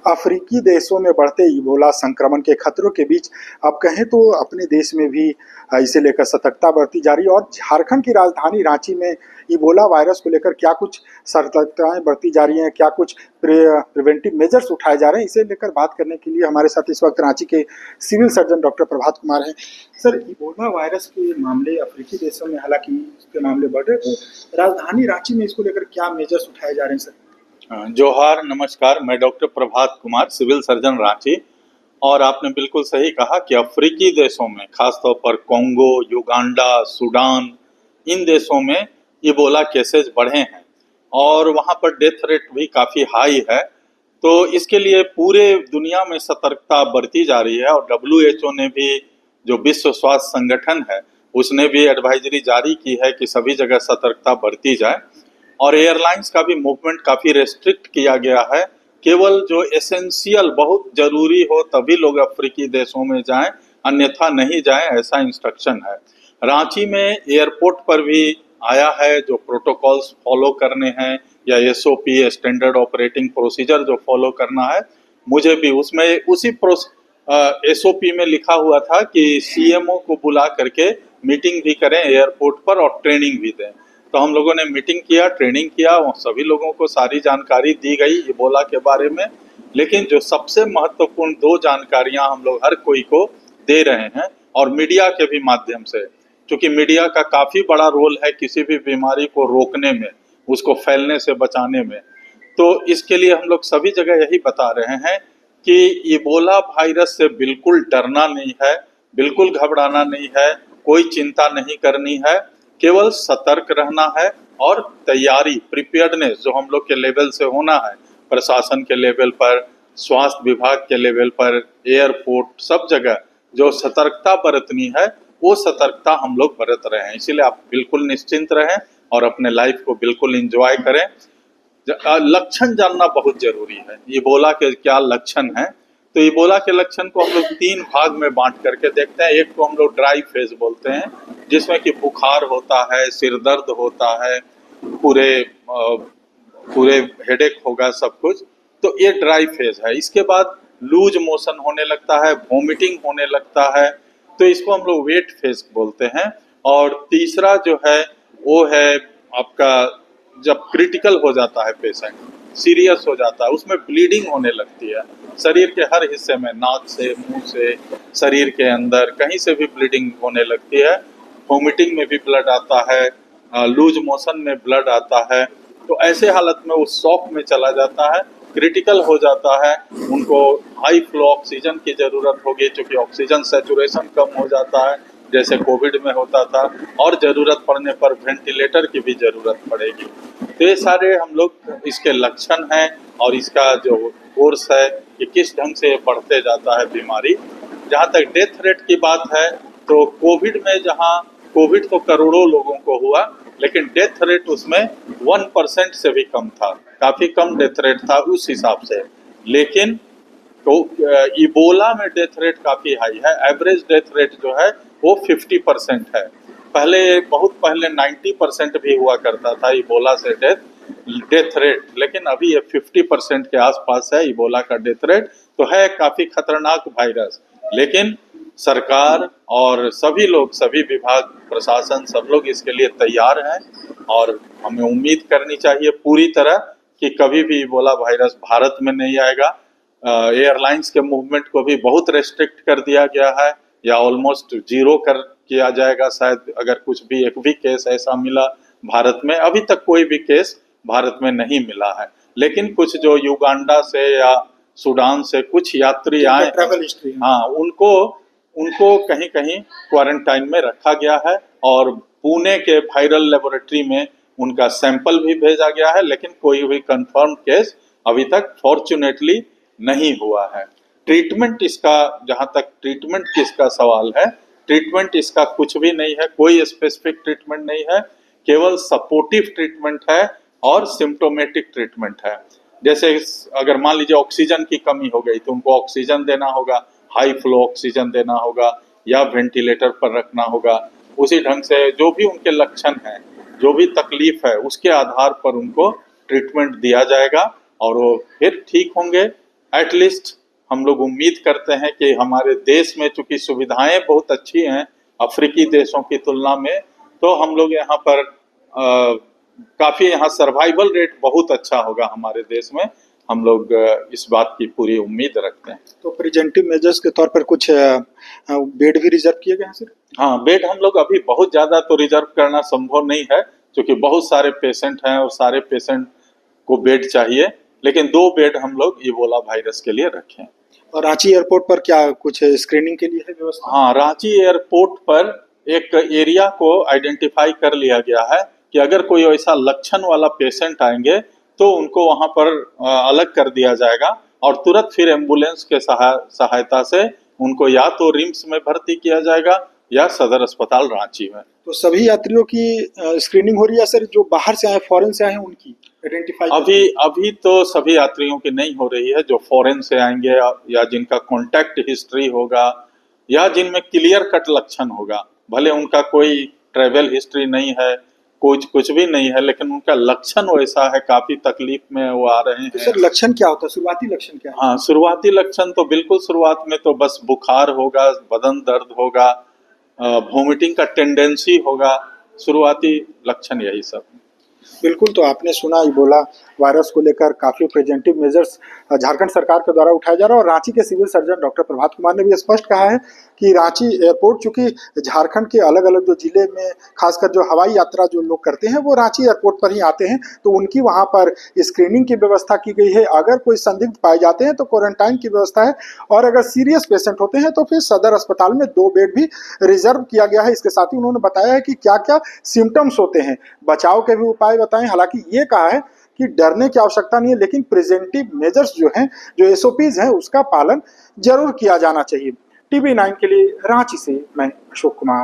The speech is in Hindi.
अफ्रीकी देशों में बढ़ते इबोला संक्रमण के खतरों के बीच अब कहें तो अपने देश में भी इसे लेकर सतर्कता बढ़ती जा रही है। और झारखंड की राजधानी रांची में इबोला वायरस को लेकर क्या कुछ सतर्कताएं बढ़ती जा रही हैं, क्या कुछ प्रिवेंटिव मेजर्स उठाए जा रहे हैं, इसे लेकर बात करने के लिए हमारे साथ इस वक्त रांची के civil surgeon doctor Prabhat Kumar हैं। सर, इबोला वायरस के मामले अफ्रीकी देशों में हालांकि इसके मामले बढ़ रहे, तो राजधानी रांची में इसको लेकर क्या मेजर्स उठाए जा रहे हैं सर? जोहार, नमस्कार। मैं doctor Prabhat Kumar, civil surgeon Ranchi. और आपने बिल्कुल सही कहा कि अफ्रीकी देशों में, खासतौर पर कोंगो, युगांडा, सूडान, इन देशों में इबोला केसेस बढ़े हैं और वहाँ पर डेथ रेट भी काफ़ी हाई है। तो इसके लिए पूरे दुनिया में सतर्कता बरती जा रही है और WHO ने भी, जो विश्व स्वास्थ्य संगठन है, उसने भी एडवाइजरी जारी की है कि सभी जगह सतर्कता बरती जाए। और एयरलाइंस का भी मूवमेंट काफ़ी रेस्ट्रिक्ट किया गया है। केवल जो एसेंशियल, बहुत ज़रूरी हो तभी लोग अफ्रीकी देशों में जाएं, अन्यथा नहीं जाएं, ऐसा इंस्ट्रक्शन है। रांची में एयरपोर्ट पर भी आया है जो प्रोटोकॉल्स फॉलो करने हैं या SOP, स्टैंडर्ड ऑपरेटिंग प्रोसीजर जो फॉलो करना है। मुझे भी उसमें उसी SOP में लिखा हुआ था कि CMO को बुला करके मीटिंग भी करें एयरपोर्ट पर और ट्रेनिंग भी दें। तो हम लोगों ने मीटिंग किया, ट्रेनिंग किया, सभी लोगों को सारी जानकारी दी गई इबोला के बारे में। लेकिन जो सबसे महत्वपूर्ण दो जानकारियां हम लोग हर कोई को दे रहे हैं, और मीडिया के भी माध्यम से, क्योंकि मीडिया का काफ़ी बड़ा रोल है किसी भी बीमारी को रोकने में, उसको फैलने से बचाने में। तो इसके लिए हम लोग सभी जगह यही बता रहे हैं कि इबोला वायरस से बिल्कुल डरना नहीं है, बिल्कुल घबराना नहीं है, कोई चिंता नहीं करनी है, केवल सतर्क रहना है और तैयारी, प्रिपेयर्डनेस जो हम लोग के लेवल से होना है, प्रशासन के लेवल पर, स्वास्थ्य विभाग के लेवल पर, एयरपोर्ट, सब जगह जो सतर्कता बरतनी है वो सतर्कता हम लोग बरत रहे हैं। इसीलिए आप बिल्कुल निश्चिंत रहें और अपने लाइफ को बिल्कुल एंजॉय करें। लक्षण जानना बहुत जरूरी है, इबोला के क्या लक्षण हैं। तो इबोला के लक्षण को हम लोग 3 भाग में बांट करके देखते हैं। एक को हम लोग ड्राई फेज बोलते हैं, जिसमें कि बुखार होता है, सिर दर्द होता है, पूरे हेडेक होगा, सब कुछ। तो ये ड्राई फेज है। इसके बाद लूज मोशन होने लगता है, वॉमिटिंग होने लगता है, तो इसको हम लोग वेट फेज बोलते हैं। और तीसरा जो है वो है आपका जब क्रिटिकल हो जाता है, पेशेंट सीरियस हो जाता है, उसमें ब्लीडिंग होने लगती है शरीर के हर हिस्से में, नाक से, मुंह से, शरीर के अंदर कहीं से भी ब्लीडिंग होने लगती है। वॉमिटिंग में भी ब्लड आता है, लूज मोशन में ब्लड आता है। तो ऐसे हालत में वो शॉक में चला जाता है, क्रिटिकल हो जाता है, उनको हाई फ्लो ऑक्सीजन की ज़रूरत होगी, क्योंकि ऑक्सीजन सैचुरेशन कम हो जाता है जैसे कोविड में होता था, और ज़रूरत पड़ने पर वेंटिलेटर की भी ज़रूरत पड़ेगी। तो ये सारे हम लोग इसके लक्षण हैं और इसका जो कोर्स है कि किस ढंग से बढ़ते जाता है बीमारी। जहाँ तक डेथ रेट की बात है, तो कोविड में, जहाँ कोविड तो करोड़ों लोगों को हुआ, लेकिन डेथ रेट उसमें 1% से भी कम था, काफ़ी कम डेथ रेट था उस हिसाब से। लेकिन तो इबोला में डेथ रेट काफ़ी हाई है। एवरेज डेथ रेट जो है वो 50% है। बहुत पहले 90% भी हुआ करता था इबोला से डेथ रेट, लेकिन अभी ये 50% के आसपास है इबोला का डेथ रेट। तो है काफ़ी खतरनाक वायरस, लेकिन सरकार और सभी लोग, सभी विभाग, प्रशासन, सब लोग इसके लिए तैयार हैं। और हमें उम्मीद करनी चाहिए पूरी तरह कि कभी भी इबोला वायरस भारत में नहीं आएगा। एयरलाइंस के मूवमेंट को भी बहुत रेस्ट्रिक्ट कर दिया गया है, या ऑलमोस्ट जीरो कर किया जाएगा शायद, अगर कुछ भी एक भी केस ऐसा मिला भारत में। अभी तक कोई भी केस भारत में नहीं मिला है, लेकिन कुछ जो युगांडा से या सूडान से कुछ यात्री आए, ट्रैवल हिस्ट्री, हाँ, उनको कहीं कहीं क्वारंटाइन में रखा गया है और पुणे के वायरल लेबोरेटरी में उनका सैंपल भी भेजा गया है, लेकिन कोई भी कंफर्म केस अभी तक फॉर्चुनेटली नहीं हुआ है। ट्रीटमेंट इसका, जहाँ तक ट्रीटमेंट किसका सवाल है, ट्रीटमेंट इसका कुछ भी नहीं है, कोई स्पेसिफिक ट्रीटमेंट नहीं है, केवल सपोर्टिव ट्रीटमेंट है और सिम्टोमेटिक ट्रीटमेंट है। जैसे अगर मान लीजिए ऑक्सीजन की कमी हो गई तो उनको ऑक्सीजन देना होगा, हाई फ्लो ऑक्सीजन देना होगा या वेंटिलेटर पर रखना होगा। उसी ढंग से जो भी उनके लक्षण हैं, जो भी तकलीफ है, उसके आधार पर उनको ट्रीटमेंट दिया जाएगा और वो फिर ठीक होंगे एटलीस्ट हम लोग उम्मीद करते हैं कि हमारे देश में चूंकि सुविधाएं बहुत अच्छी हैं अफ्रीकी देशों की तुलना में, तो हम लोग यहाँ पर काफ़ी यहाँ सर्वाइवल रेट बहुत अच्छा होगा हमारे देश में। हम लोग इस बात की पूरी उम्मीद रखते हैं। तो प्रिवेंटिव मेजर्स के तौर पर कुछ बेड भी रिजर्व किए गए हैं सर? हाँ, बेड हम लोग अभी बहुत ज़्यादा तो रिजर्व करना संभव नहीं है क्योंकि बहुत सारे पेशेंट हैं और सारे पेशेंट को बेड चाहिए, लेकिन 2 बेड हम लोग इबोला वायरस के लिए रखे हैं। और रांची एयरपोर्ट पर क्या कुछ स्क्रीनिंग के लिए है व्यवस्था? हाँ, रांची एयरपोर्ट पर एक एरिया को आइडेंटिफाई कर लिया गया है कि अगर कोई ऐसा लक्षण वाला पेशेंट आएंगे तो उनको वहां पर अलग कर दिया जाएगा और तुरंत फिर एम्बुलेंस के सहायता से उनको या तो रिम्स में भर्ती किया जाएगा या सदर अस्पताल रांची में। तो सभी यात्रियों की स्क्रीनिंग हो रही है सर, जो बाहर से आए फॉरेन से आए हैं उनकी आइडेंटिफाई? अभी तो सभी यात्रियों की नहीं हो रही है, जो फॉरेन से आएंगे या जिनका कॉन्टैक्ट हिस्ट्री होगा या जिनमें क्लियर कट लक्षण होगा, भले उनका कोई ट्रैवल हिस्ट्री नहीं है, कुछ भी नहीं है, लेकिन उनका लक्षण वैसा है, काफी तकलीफ में वो आ रहे हैं। तो सर लक्षण क्या होता है, शुरुआती लक्षण क्या है? हाँ, शुरुआती लक्षण तो बिल्कुल शुरुआत में तो बस बुखार होगा, बदन दर्द होगा, वोमिटिंग का टेंडेंसी होगा, शुरुआती लक्षण यही सब। बिल्कुल, तो आपने सुना इबोला वायरस को लेकर काफ़ी प्रिवेंटिव मेजर्स झारखंड सरकार के द्वारा उठाया जा रहा है और रांची के civil surgeon doctor Prabhat Kumar ने भी स्पष्ट कहा है कि रांची एयरपोर्ट, चूंकि झारखंड के अलग अलग जो जिले में खासकर जो हवाई यात्रा जो लोग करते हैं वो रांची एयरपोर्ट पर ही आते हैं, तो उनकी वहां पर स्क्रीनिंग की व्यवस्था की गई है। अगर कोई संदिग्ध पाए जाते हैं तो क्वारंटाइन की व्यवस्था है और अगर सीरियस पेशेंट होते हैं तो फिर सदर अस्पताल में 2 बेड भी रिजर्व किया गया है। इसके साथ ही उन्होंने बताया है कि क्या क्या सिम्टम्स होते हैं, बचाव के भी उपाय बताएं। हालांकि ये कहा है कि डरने की आवश्यकता नहीं है, लेकिन प्रिवेंटिव मेजर्स जो हैं, जो एसओपीज हैं, उसका पालन जरूर किया जाना चाहिए। टीवी 9 के लिए रांची से मैं अशोक कुमार।